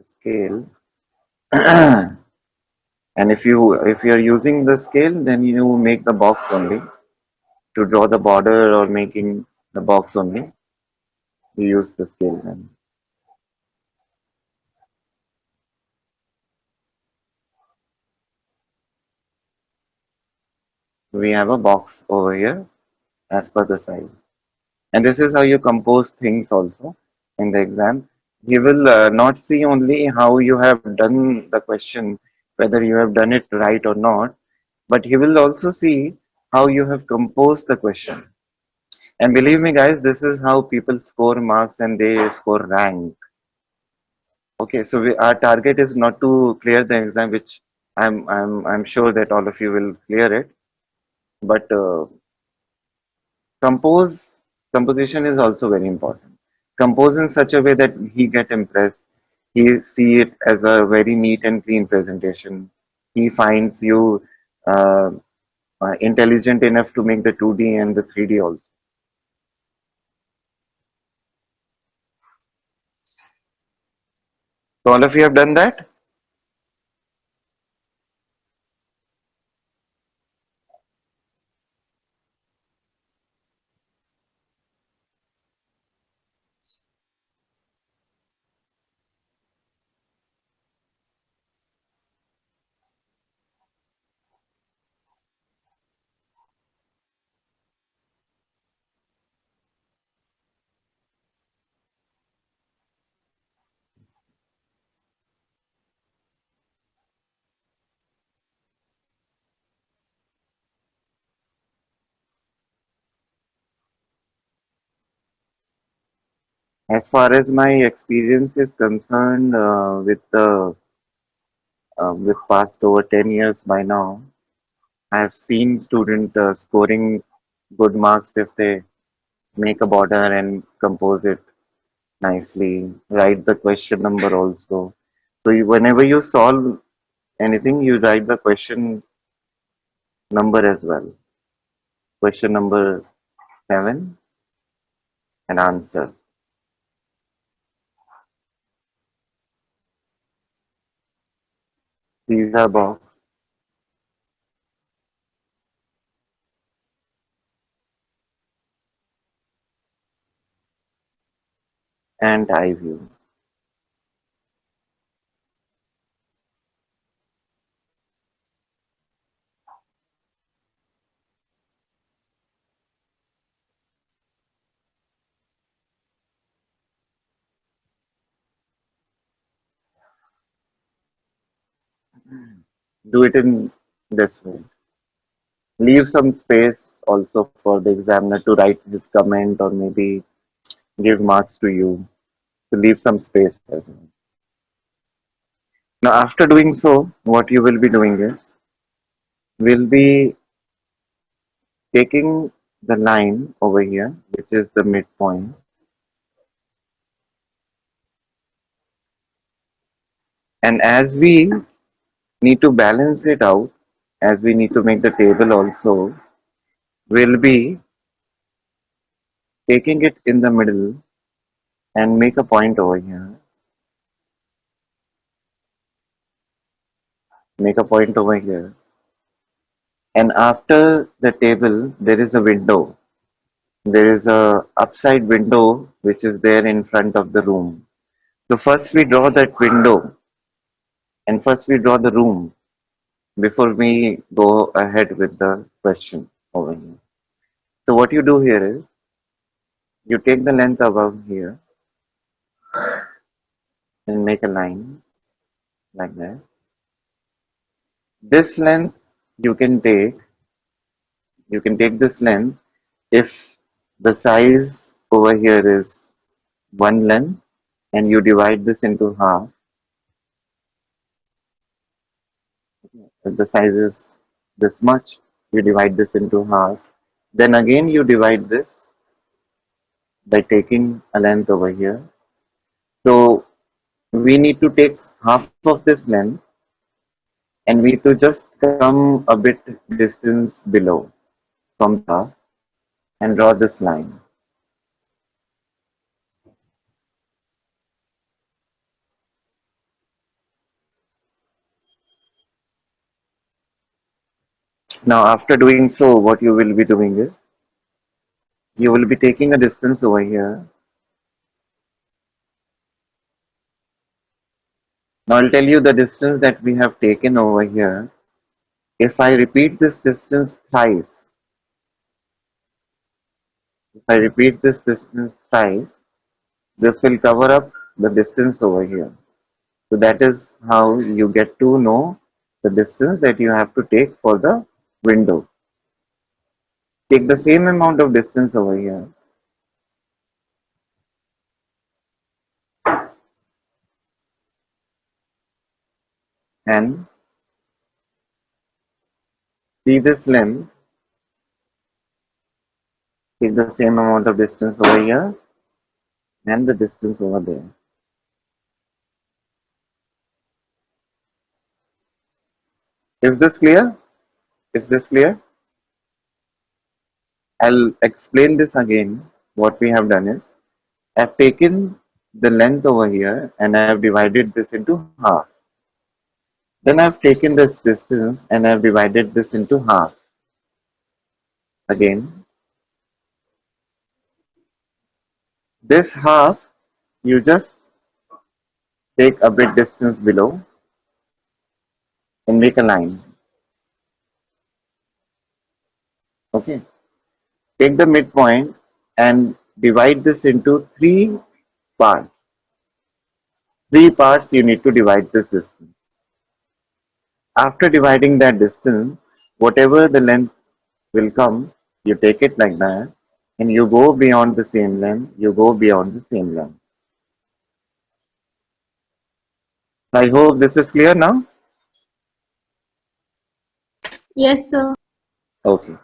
scale. And if you're using the scale, then you make the box only. To draw the border or making the box only, you use the scale then. We have a box over here as per the size. And this is how you compose things also in the exam. He will not see only how you have done the question, whether you have done it right or not, but he will also see how you have composed the question. And believe me, guys, this is how people score marks and they score rank. Okay, so our target is not to clear the exam, which I'm sure that all of you will clear it. But compose composition is also very important. Compose in such a way that he get impressed. He see it as a very neat and clean presentation. He finds you uh, intelligent enough to make the 2D and the 3D also. So all of you have done that. As far as my experience is concerned, with past over 10 years by now, I have seen student scoring good marks if they make a border and compose it nicely, write the question number also. So whenever you solve anything, you write the question number as well. Question number 7 and answer. These are box and eye view. Do it in this way. Leave some space also for the examiner to write his comment or maybe give marks to you. To leave some space as well. Now, after doing so, what you will be doing is we'll be taking the line over here, which is the midpoint, and as we need to balance it out, as we need to make the table also, we'll be taking it in the middle and make a point over here. Make a point over here. And after the table, there is a window. There is a upside window which is there in front of the room. So first we draw that window and first we draw the room before we go ahead with the question over here. So what you do here is you take the length above here and make a line like that. This length you can take, you can take this length if the size over here is one length and you divide this into half. If the size is this much, you divide this into half. Then again you divide this by taking a length over here. So we need to take half of this length and we need to just come a bit distance below from the half and draw this line. Now, after doing so, what you will be doing is you will be taking a distance over here. Now, I'll tell you the distance that we have taken over here. If I repeat this distance thrice, if I repeat this distance thrice, this will cover up the distance over here. So that is how you get to know the distance that you have to take for the window. Take the same amount of distance over here and see this length. Take the same amount of distance over here and the distance over there. Is this clear? Is this clear? I'll explain this again. What we have done is I've taken the length over here and I have divided this into half. Then I've taken this distance and I've divided this into half. Again, this half you just take a bit distance below and make a line. Okay. Take the midpoint and divide this into three parts. Three parts you need to divide this distance. After dividing that distance, whatever the length will come, you take it like that and you go beyond the same length, you go beyond the same length. So I hope this is clear now. Yes, sir. Okay.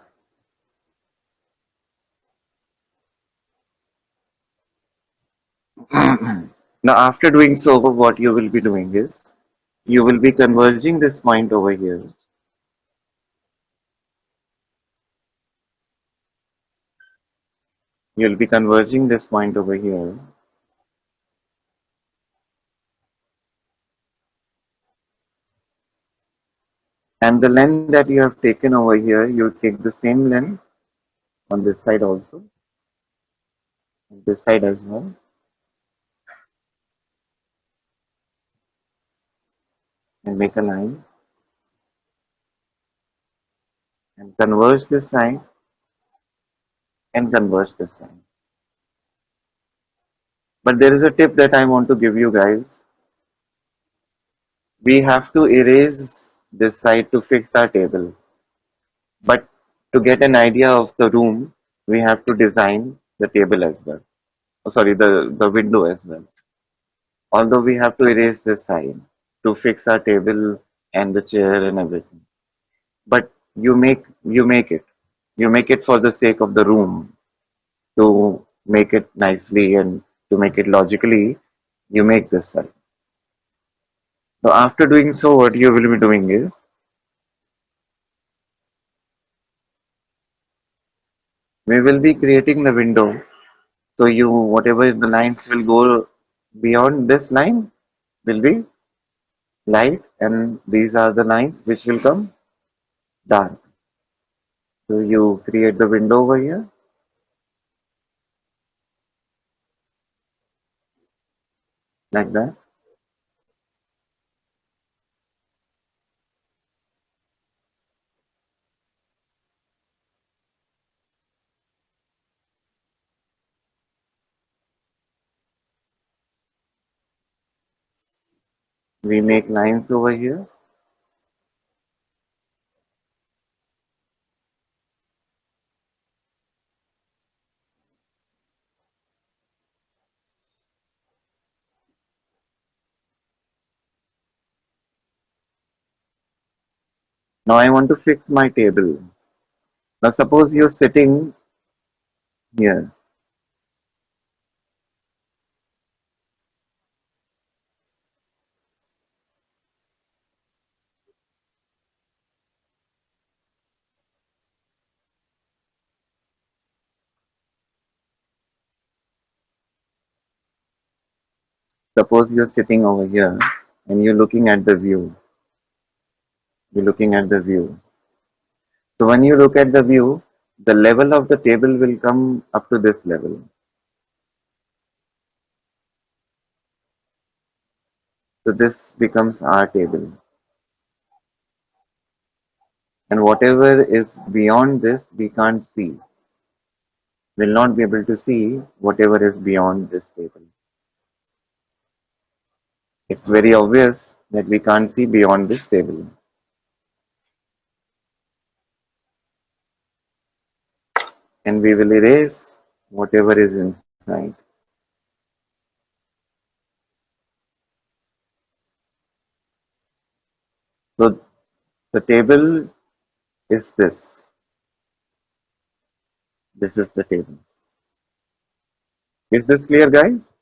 Now after doing so, what you will be doing is you will be converging this point over here. You'll be converging this point over here. And the length that you have taken over here, you take the same length on this side also, and this side as well. And make a line and converge this side and converge this side. But there is a tip that I want to give you guys. We have to erase this side to fix our table. But to get an idea of the room, we have to design the table as well. Oh, sorry, the window as well. Although we have to erase this side to fix our table and the chair and everything. But you make it for the sake of the room, to make it nicely and to make it logically. You make this side. So after doing so, what you will be doing is we will be creating the window. So you whatever the lines will go beyond this line will be light, and these are the lines which will come dark. So you create the window over here like that. We make lines over here. Now I want to fix my table. Now suppose you're sitting here. Suppose you're sitting over here and you're looking at the view. You're looking at the view. So when you look at the view, the level of the table will come up to this level. So this becomes our table. And whatever is beyond this, we can't see. We'll not be able to see whatever is beyond this table. It's very obvious that we can't see beyond this table. And we will erase whatever is inside. So the table is this. This is the table. Is this clear, guys?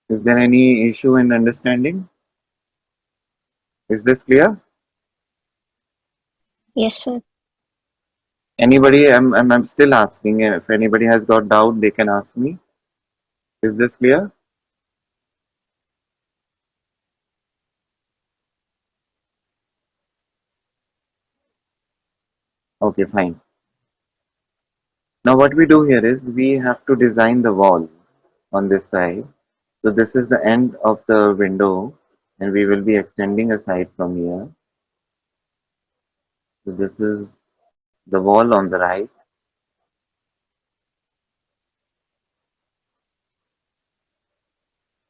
Is there any issue in understanding? Is this clear? Yes, sir. Anybody? I'm still asking. If anybody has got doubt, they can ask me. Is this clear? Okay, fine. Now what we do here is we have to design the wall on this side. So this is the end of the window and we will be extending aside from here. So this is the wall on the right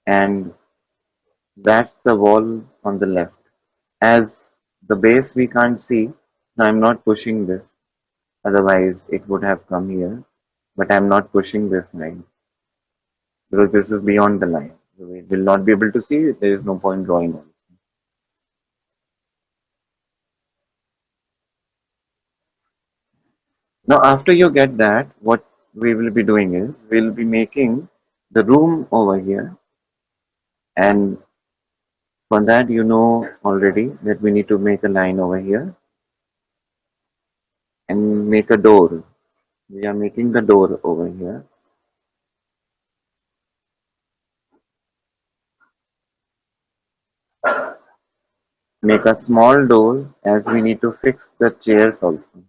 and that's the wall on the left. As the base we can't see, so I'm not pushing this. Otherwise it would have come here. But I'm not pushing this line because this is beyond the line. So we will not be able to see. There is no point drawing also. Now, after you get that, what we will be doing is we'll be making the room over here. And for that, you know already that we need to make a line over here and make a door. We are making the door over here. Make a small door as we need to fix the chairs also.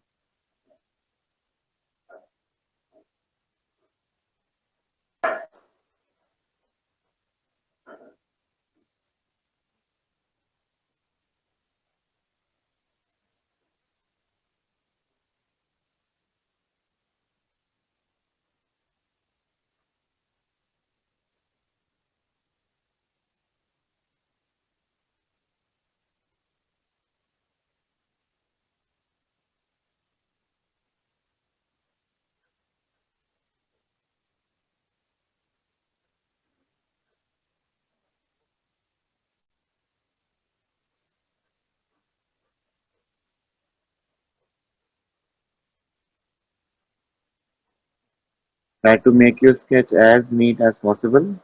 Try to make your sketch as neat as possible.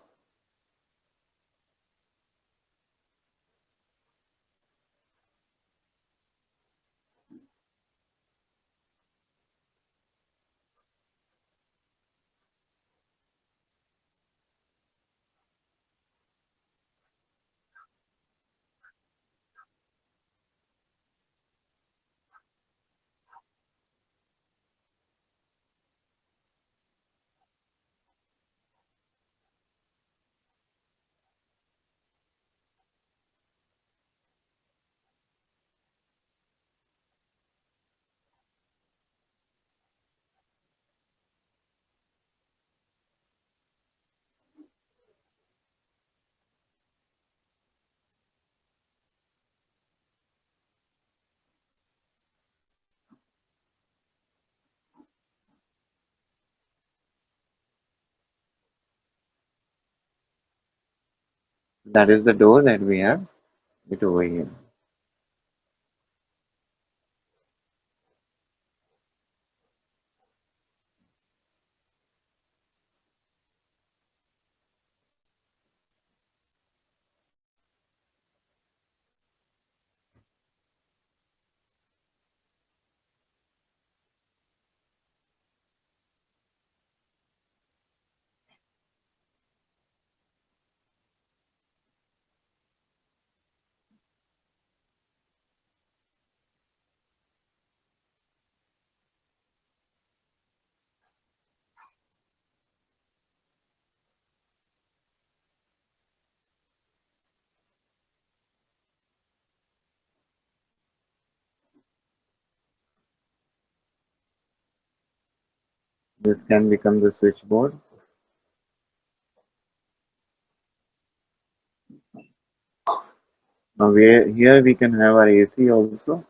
That is the door that we have it over here. This can become the switchboard. Now here we can have our AC also.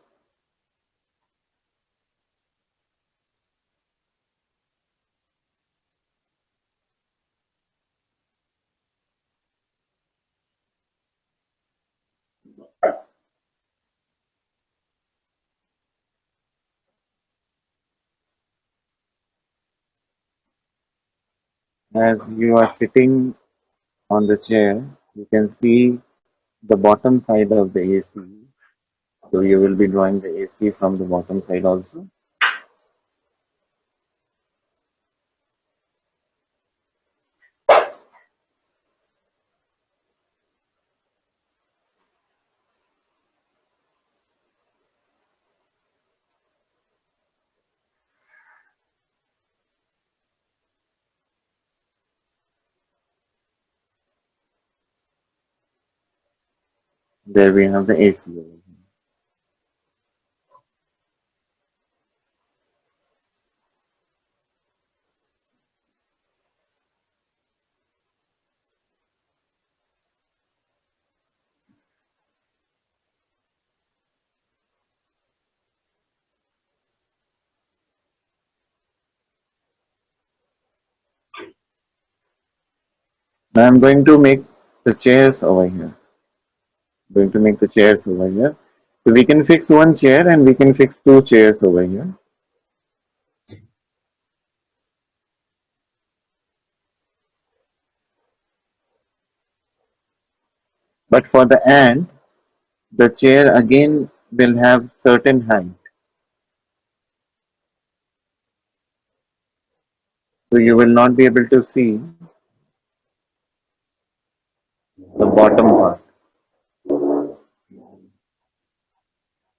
As you are sitting on the chair, you can see the bottom side of the AC. So you will be drawing the AC from the bottom side also. There we have the AC over here. Now I'm going to make the chairs over here. Going to make the chairs over here. So we can fix one chair and we can fix two chairs over here. But for the ant, the chair again will have certain height. So you will not be able to see the bottom part.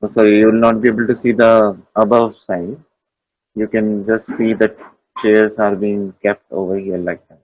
Oh, sorry, you will not be able to see the above side. You can just see that chairs are being kept over here like that.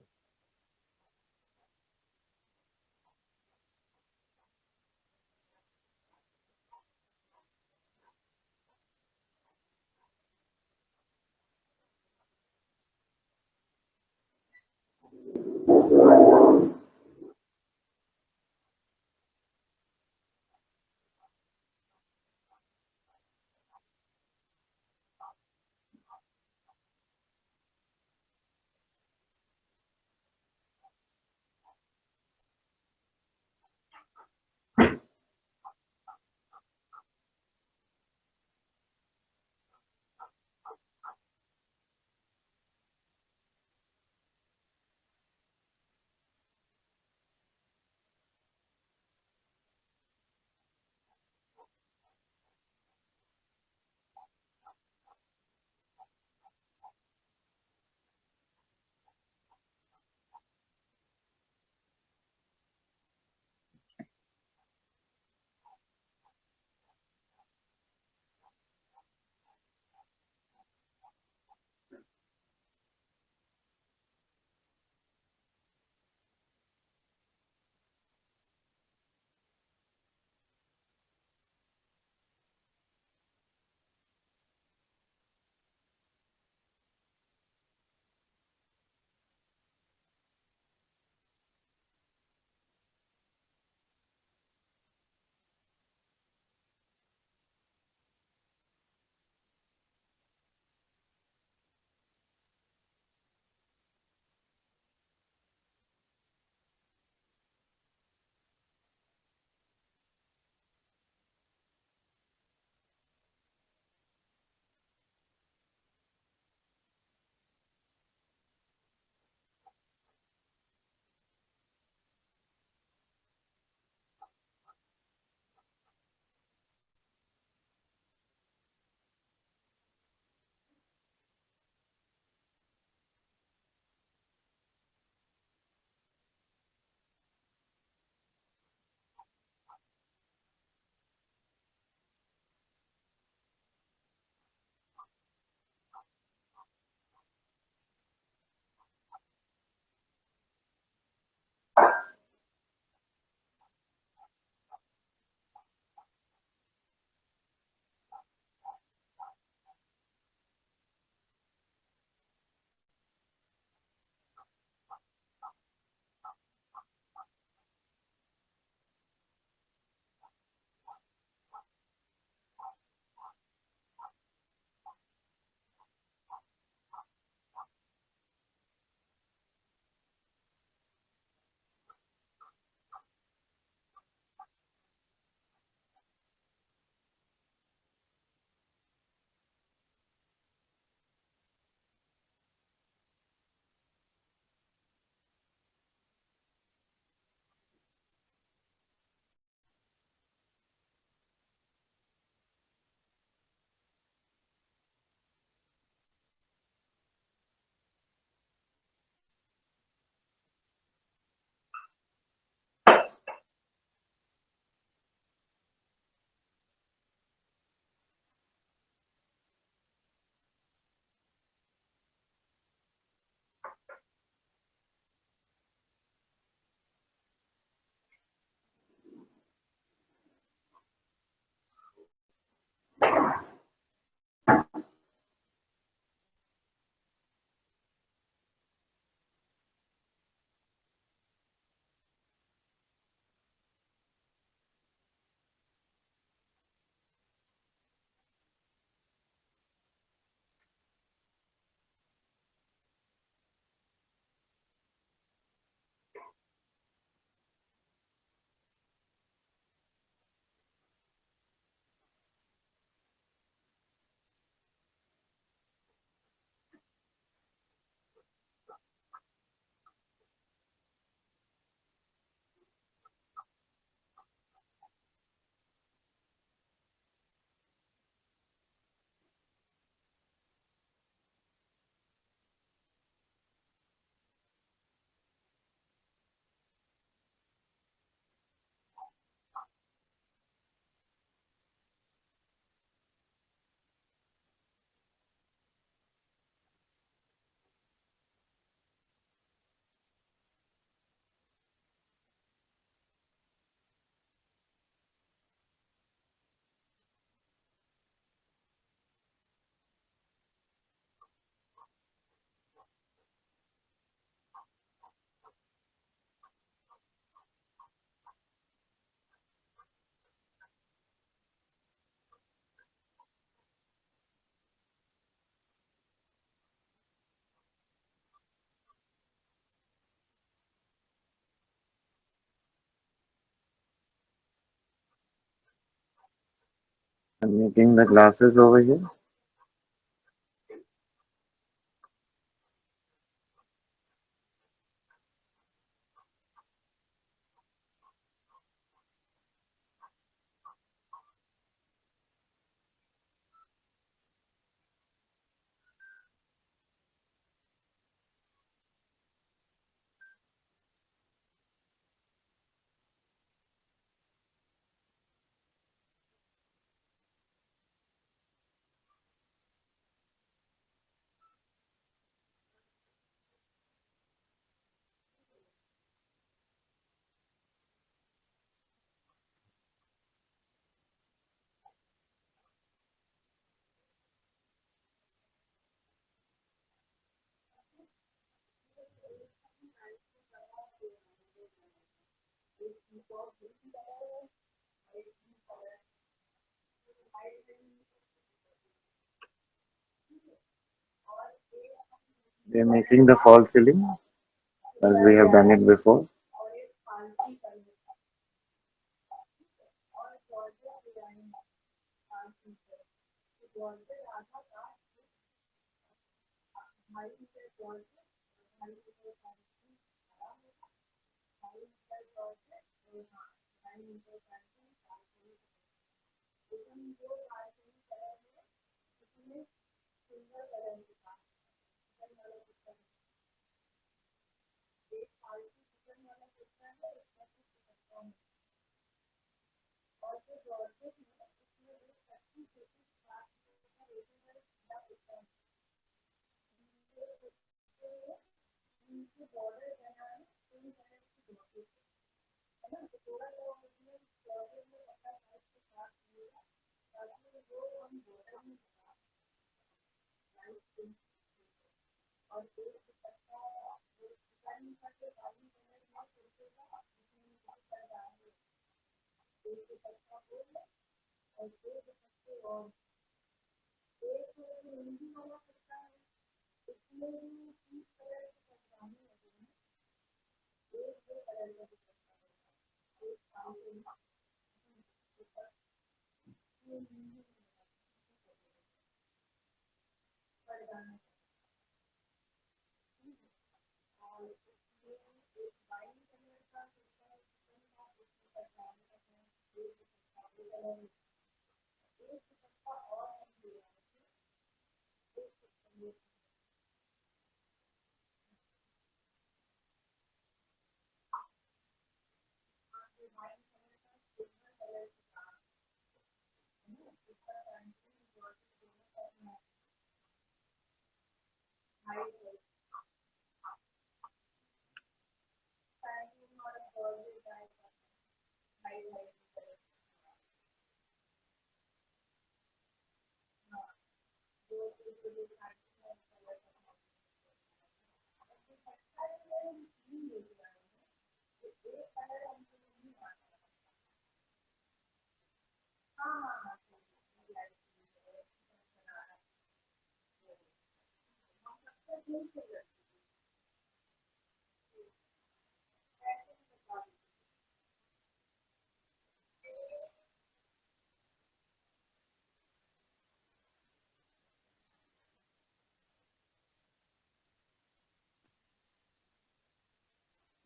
I'm making the glasses over here. We're making the fall ceiling as we have done it before.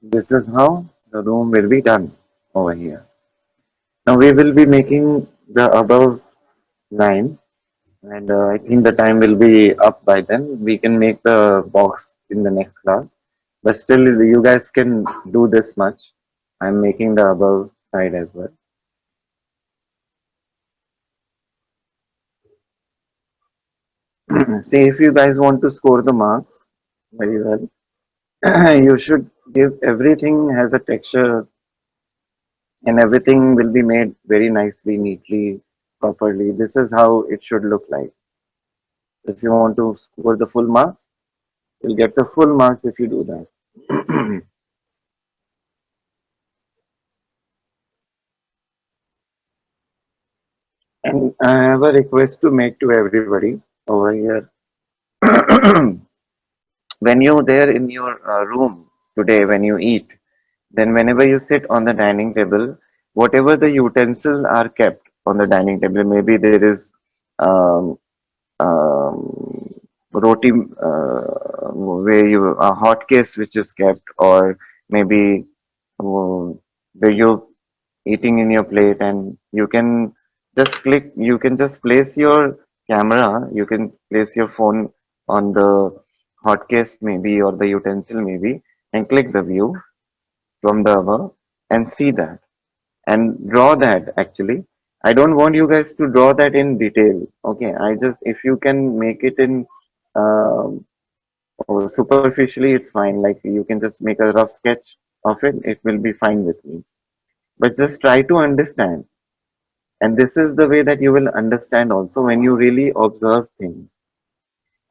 This is how the room will be done over here. Now we will be making the above line, and I think the time will be up by then. We can make the box in the next class, but still you guys can do this much. I'm making the above side as well. See, if you guys want to score the marks very well, you should give everything has a texture and everything will be made very nicely, neatly, properly. This is how it should look like. If you want to score the full marks, you'll get the full marks if you do that. And I have a request to make to everybody over here. When you're there in your room today, when you eat, then whenever you sit on the dining table, whatever the utensils are kept, on the dining table. Maybe there is um, um, roti where you a hot case which is kept, or maybe where you're eating in your plate, and you can just click. You can just place your camera. You can place your phone on the hot case maybe, or the utensil maybe, and click the view from the above and see that and draw that actually. I don't want you guys to draw that in detail. Okay, I just if you can make it in superficially, it's fine. Like you can just make a rough sketch of it, it will be fine with me. But just try to understand. And this is the way that you will understand also when you really observe things.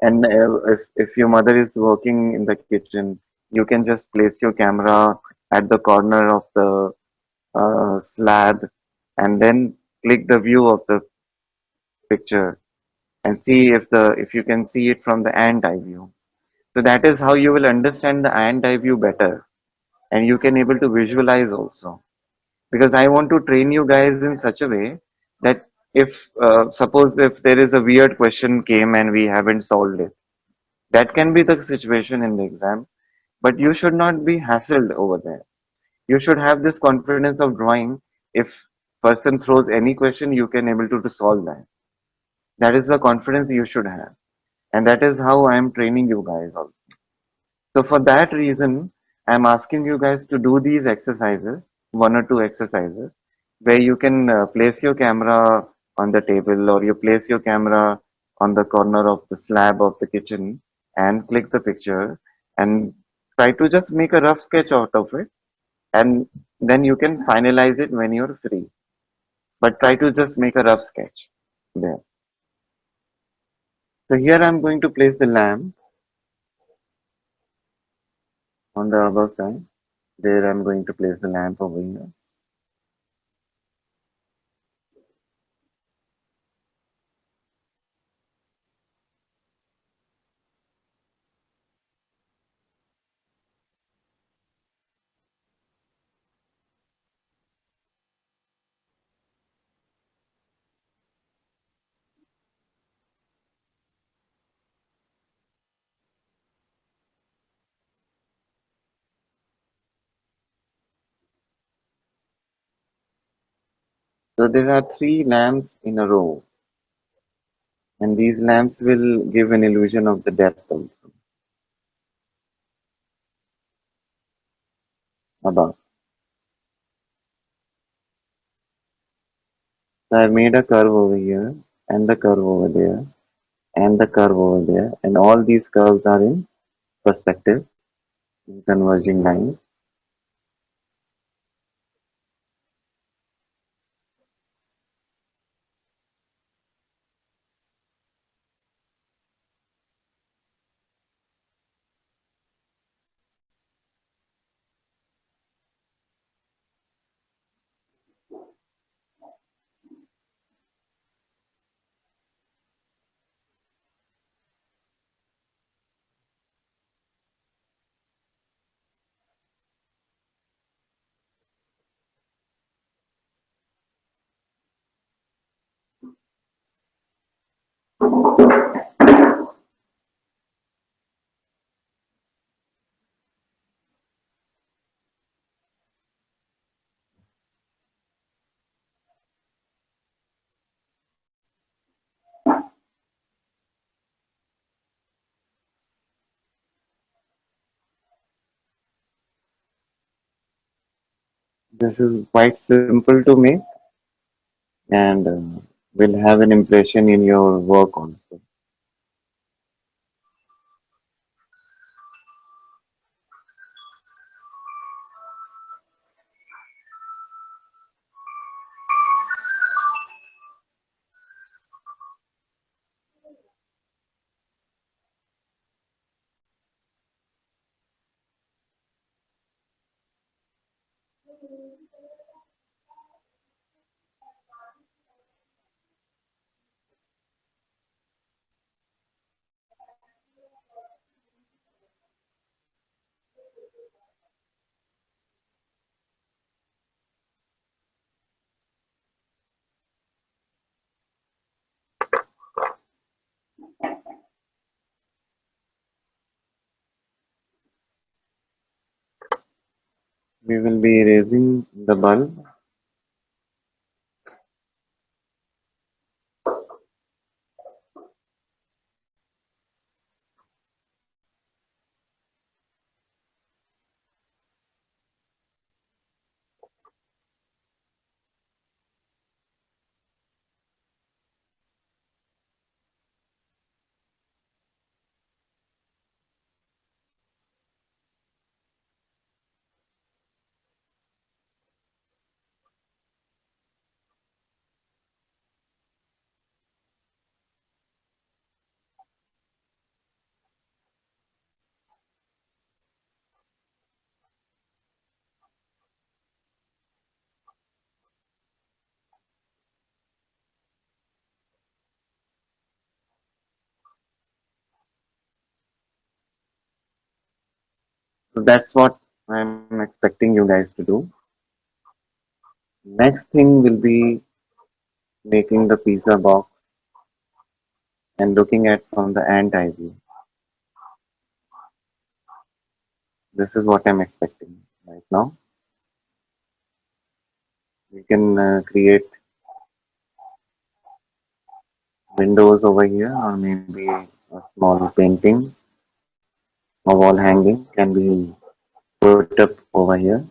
And if your mother is working in the kitchen, you can just place your camera at the corner of the slab and then click the view of the picture and see if you can see it from the ant eye view. So that is how you will understand the ant eye view better, and you can able to visualize also. Because I want to train you guys in such a way that if suppose if there is a weird question came and we haven't solved it, that can be the situation in the exam, but you should not be hassled over there. You should have this confidence of drawing. If person throws any question, you can able to solve that. That is the confidence you should have, and that is how I am training you guys also. So for that reason, I am asking you guys to do these exercises, one or two exercises, where you can place your camera on the table, or you place your camera on the corner of the slab of the kitchen and click the picture and try to just make a rough sketch out of it, and then you can finalize it when you're free. But try to just make a rough sketch there. So here I'm going to place the lamp on the above side. There I'm going to place the lamp over here. So there are three lamps in a row, and these lamps will give an illusion of the depth also above. So I've made a curve over here, and the curve over there, and the curve over there, and all these curves are in perspective, in converging lines. This is quite simple to make, and will have an impression in your work also. We will be raising the bulb. So that's what I'm expecting you guys to do. Next thing will be making the pizza box and looking at from the ant eye view. This is what I'm expecting right now. We can create windows over here, or maybe a small painting or wall hanging can be put up over here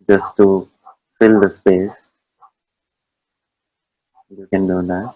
just to fill the space. You can do that.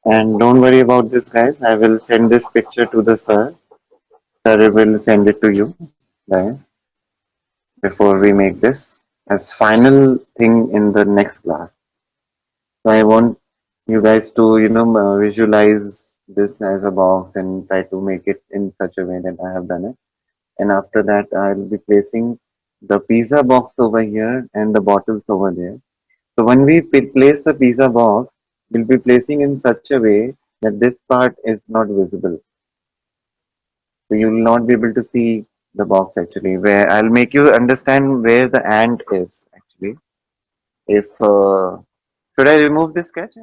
And don't worry about this, guys. I will send this picture to the sir. Sir will send it to you, guys, before we make this as final thing in the next class. So I want you guys to, visualize this as a box and try to make it in such a way that I have done it. And after that, I'll be placing the pizza box over here and the bottles over there. So when we place the pizza box, we'll be placing in such a way that this part is not visible. So you will not be able to see the box actually. Where I'll make you understand where the ant is actually. If should I remove this sketch?